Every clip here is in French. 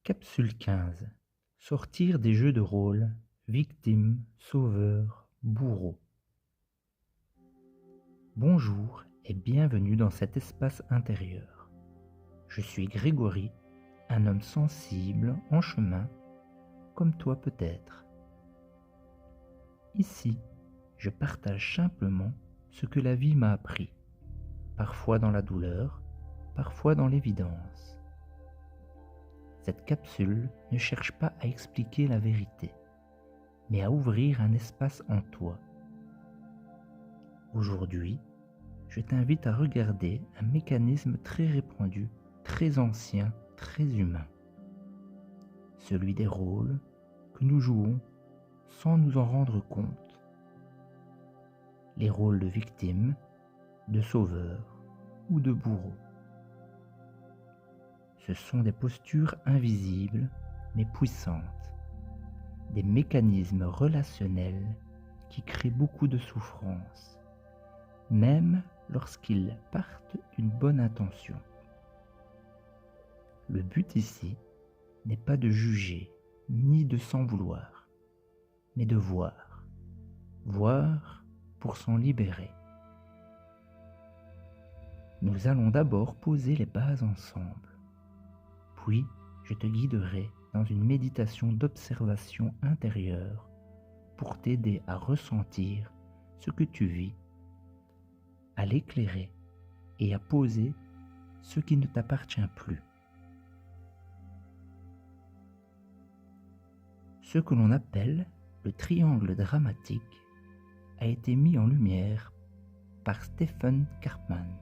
Capsule 15. Sortir des jeux de rôle, victime, sauveur, bourreau. Bonjour et bienvenue dans cet espace intérieur. Je suis Grégory, un homme sensible, en chemin, comme toi peut-être. Ici, je partage simplement ce que la vie m'a appris, parfois dans la douleur, parfois dans l'évidence. Cette capsule ne cherche pas à expliquer la vérité, mais à ouvrir un espace en toi. Aujourd'hui, je t'invite à regarder un mécanisme très répandu, très ancien, très humain. Celui des rôles que nous jouons sans nous en rendre compte. Les rôles de victime, de sauveur ou de bourreau. Ce sont des postures invisibles mais puissantes, des mécanismes relationnels qui créent beaucoup de souffrance, même lorsqu'ils partent d'une bonne intention. Le but ici n'est pas de juger ni de s'en vouloir, mais de voir pour s'en libérer. Nous allons d'abord poser les bases ensemble, puis je te guiderai dans une méditation d'observation intérieure pour t'aider à ressentir ce que tu vis, à l'éclairer et à poser ce qui ne t'appartient plus. Ce que l'on appelle le triangle dramatique a été mis en lumière par Stephen Karpman.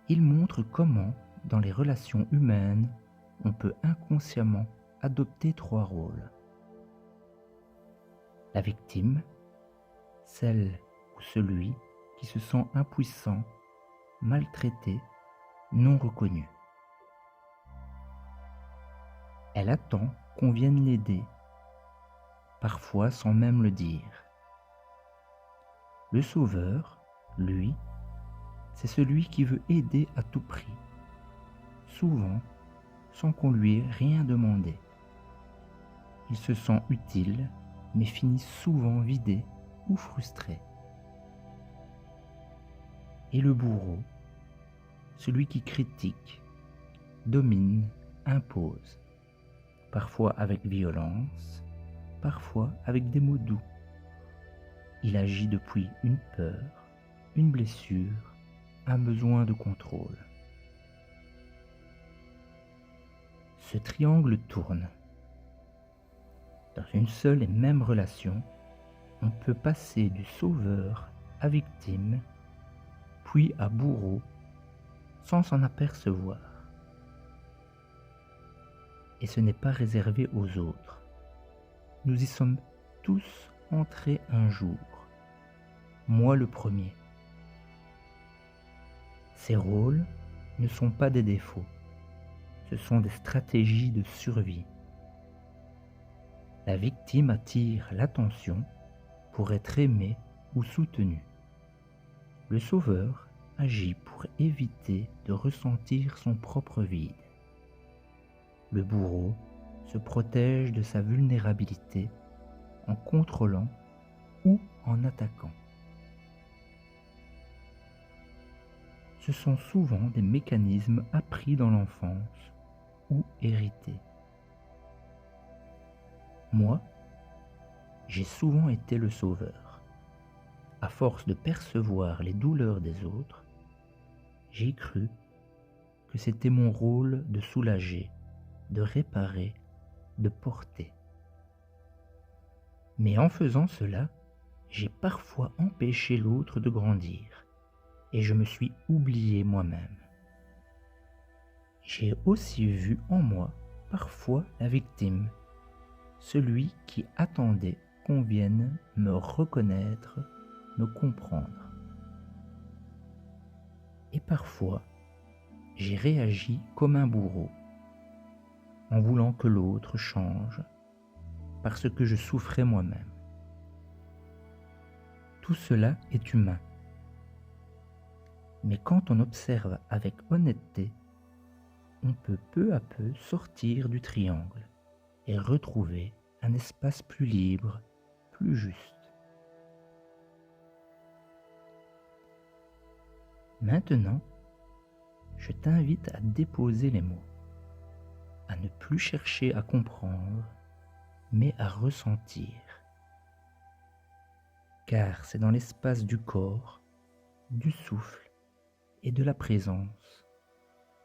Il montre comment, dans les relations humaines, on peut inconsciemment adopter 3 rôles. La victime, celle ou celui qui se sent impuissant, maltraité, non reconnu. Elle attend qu'on vienne l'aider, parfois sans même le dire. Le sauveur, lui, c'est celui qui veut aider à tout prix, souvent sans qu'on lui ait rien demandé. Il se sent utile, mais finit souvent vidé ou frustré. Et le bourreau, celui qui critique, domine, impose, parfois avec violence, parfois avec des mots doux. Il agit depuis une peur, une blessure, un besoin de contrôle. Ce triangle tourne. Dans une seule et même relation, on peut passer du sauveur à victime, puis à bourreau, sans s'en apercevoir. Et ce n'est pas réservé aux autres. Nous y sommes tous entrés un jour, moi le premier. Ces rôles ne sont pas des défauts, ce sont des stratégies de survie. La victime attire l'attention pour être aimée ou soutenue. Le sauveur agit pour éviter de ressentir son propre vide. Le bourreau se protège de sa vulnérabilité en contrôlant ou en attaquant. Ce sont souvent des mécanismes appris dans l'enfance ou hérités. Moi, j'ai souvent été le sauveur. À force de percevoir les douleurs des autres, j'ai cru que c'était mon rôle de soulager, de réparer, de porter. Mais en faisant cela, j'ai parfois empêché l'autre de grandir et je me suis oublié moi-même. J'ai aussi vu en moi parfois la victime, celui qui attendait qu'on vienne me reconnaître, me comprendre. Et parfois, j'ai réagi comme un bourreau, en voulant que l'autre change, parce que je souffrais moi-même. Tout cela est humain. Mais quand on observe avec honnêteté, on peut peu à peu sortir du triangle et retrouver un espace plus libre, plus juste. Maintenant, je t'invite à déposer les mots, à ne plus chercher à comprendre, mais à ressentir. Car c'est dans l'espace du corps, du souffle et de la présence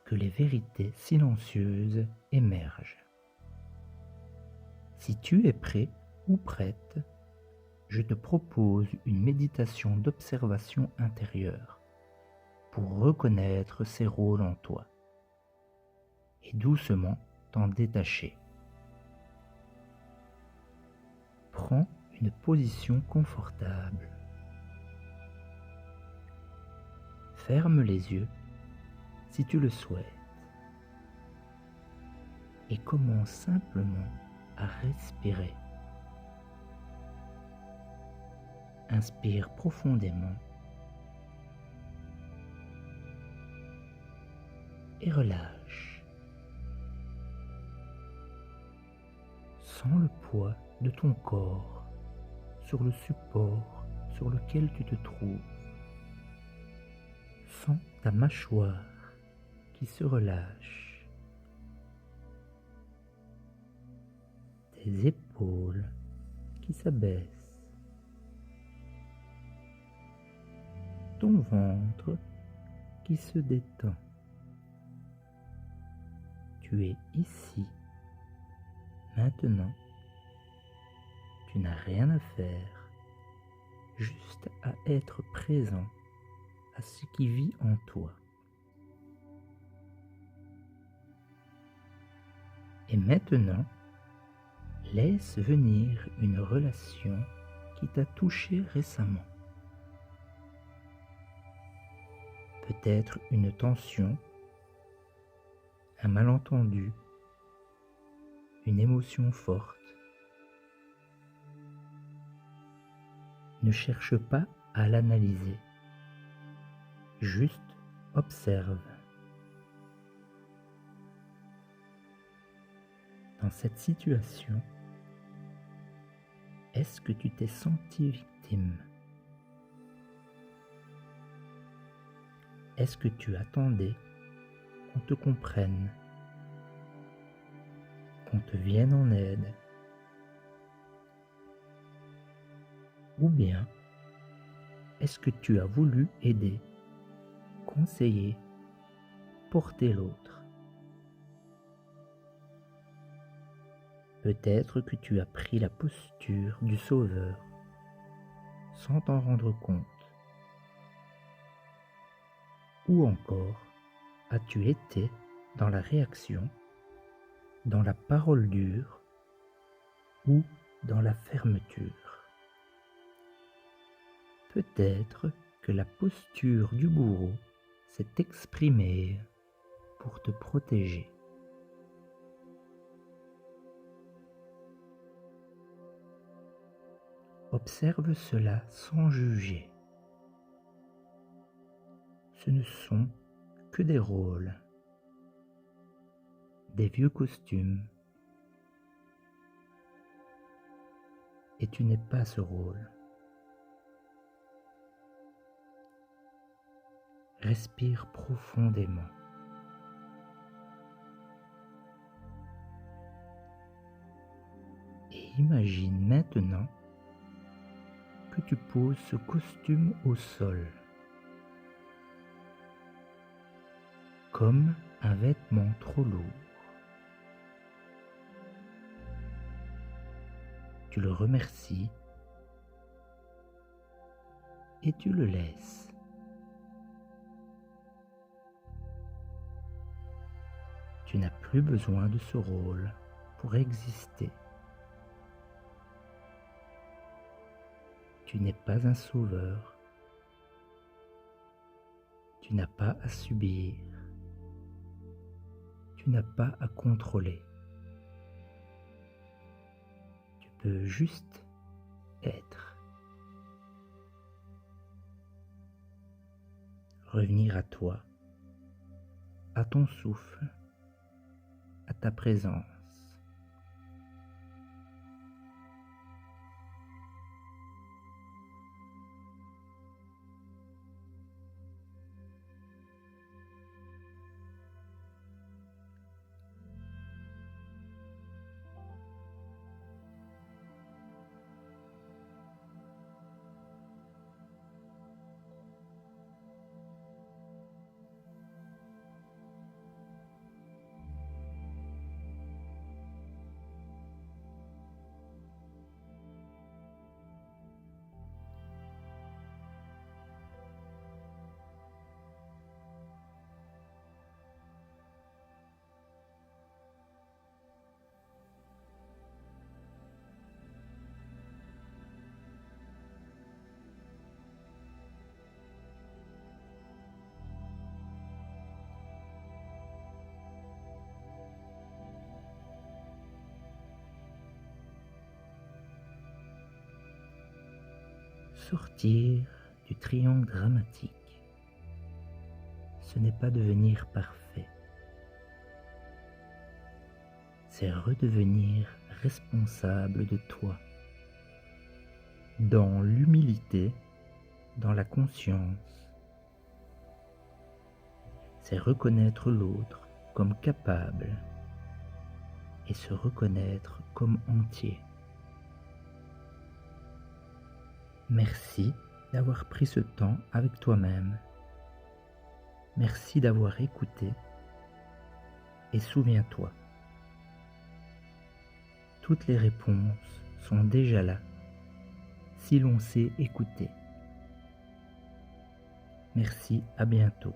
que les vérités silencieuses émergent. Si tu es prêt ou prête, je te propose une méditation d'observation intérieure pour reconnaître ces rôles en toi et doucement t'en détacher. Prends une position confortable. Ferme les yeux si tu le souhaites et commence simplement à respirer. Inspire profondément et relâche. Sens le poids de ton corps sur le support sur lequel tu te trouves. Sens ta mâchoire qui se relâche, tes épaules qui s'abaissent, ton ventre qui se détend. Tu es ici, maintenant. Tu n'as rien à faire, juste à être présent à ce qui vit en toi. Et maintenant, laisse venir une relation qui t'a touché récemment. Peut-être une tension, un malentendu, une émotion forte. Ne cherche pas à l'analyser, juste observe. Dans cette situation, est-ce que tu t'es senti victime? Est-ce que tu attendais qu'on te comprenne, qu'on te vienne en aide? Ou bien, est-ce que tu as voulu aider, conseiller, porter l'autre? Peut-être que tu as pris la posture du sauveur sans t'en rendre compte. Ou encore, as-tu été dans la réaction, dans la parole dure ou dans la fermeture? Peut-être que la posture du bourreau s'est exprimée pour te protéger. Observe cela sans juger. Ce ne sont que des rôles, des vieux costumes, et tu n'es pas ce rôle. Respire profondément. Et imagine maintenant que tu poses ce costume au sol, comme un vêtement trop lourd. Tu le remercies et tu le laisses. Tu n'as plus besoin de ce rôle pour exister. Tu n'es pas un sauveur. Tu n'as pas à subir. Tu n'as pas à contrôler. Tu peux juste être. Revenir à toi, à ton souffle, ta présence. Sortir du triangle dramatique, ce n'est pas devenir parfait, c'est redevenir responsable de toi, dans l'humilité, dans la conscience. C'est reconnaître l'autre comme capable et se reconnaître comme entier. Merci d'avoir pris ce temps avec toi-même. Merci d'avoir écouté. Et souviens-toi, toutes les réponses sont déjà là, si l'on sait écouter. Merci, à bientôt.